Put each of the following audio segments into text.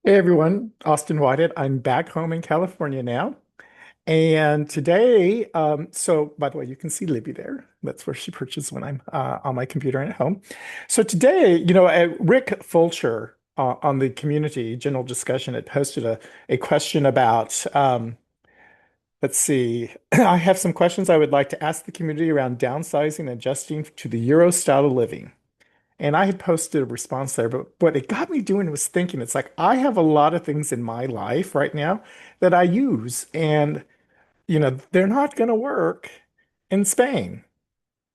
Hey everyone, Austin Whitehead. I'm back home in California now. And today, so by the way, you can see Libby there. That's where she purchased when I'm on my computer and at home. So today, Rick Fulcher on the community general discussion had posted a question about, let's see, I have some questions I would like to ask the community around downsizing and adjusting to the Euro style of living. And I had posted a response there, but what it got me doing was thinking, it's like I have a lot of things in my life right now that I use, and they're not going to work in Spain.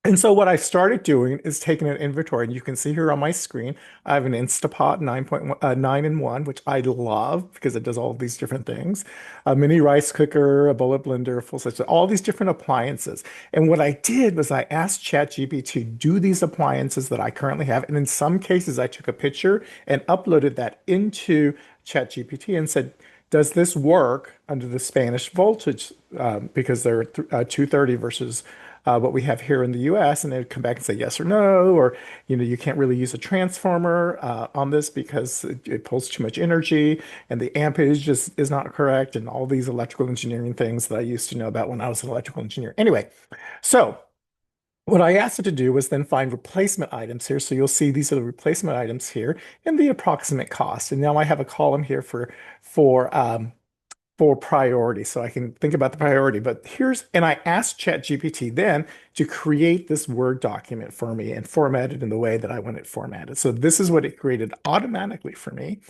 And so what I started doing is taking an inventory, and you can see here on my screen, I have an Instapot 9 in 1, which I love because it does all of these different things. A mini rice cooker, a bullet blender, a full size, all these different appliances. And what I did was I asked ChatGPT to do these appliances that I currently have. And in some cases, I took a picture and uploaded that into ChatGPT and said, does this work under the Spanish voltage? Because they're 230 versus what we have here in the US, and they'd come back and say yes or no, or you can't really use a transformer on this because it pulls too much energy, and the ampage just is not correct, and all these electrical engineering things that I used to know about when I was an electrical engineer. Anyway, so what I asked it to do was then find replacement items here. So you'll see these are the replacement items here and the approximate cost. And now I have a column here for priority. So I can think about the priority. And I asked ChatGPT then to create this Word document for me and format it in the way that I want it formatted. So this is what it created automatically for me.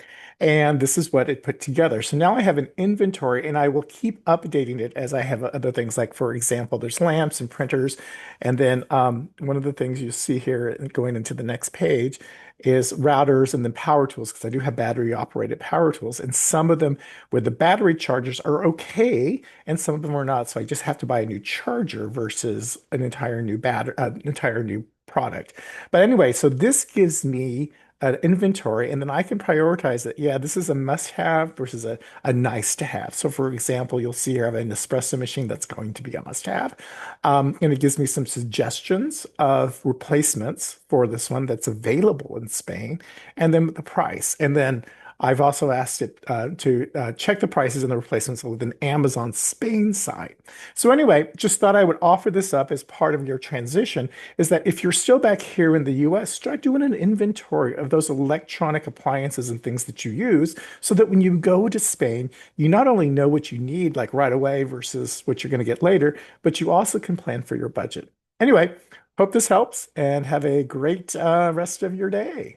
And this is what it put together. So now I have an inventory and I will keep updating it as I have other things. Like, for example, there's lamps and printers. And then one of the things you see here going into the next page is routers and then power tools, because I do have battery operated power tools. And some of them where the battery chargers are okay and some of them are not. So I just have to buy a new charger versus an entire new product. But anyway, so this gives me an inventory and then I can prioritize it. Yeah, this is a must-have versus a nice to have. So for example, you'll see here I have an espresso machine that's going to be a must-have. And it gives me some suggestions of replacements for this one that's available in Spain, and then the price. And then I've also asked it to check the prices and the replacements with an Amazon Spain site. So anyway, just thought I would offer this up as part of your transition, is that if you're still back here in the US, start doing an inventory of those electronic appliances and things that you use so that when you go to Spain, you not only know what you need like right away versus what you're going to get later, but you also can plan for your budget. Anyway, hope this helps and have a great rest of your day.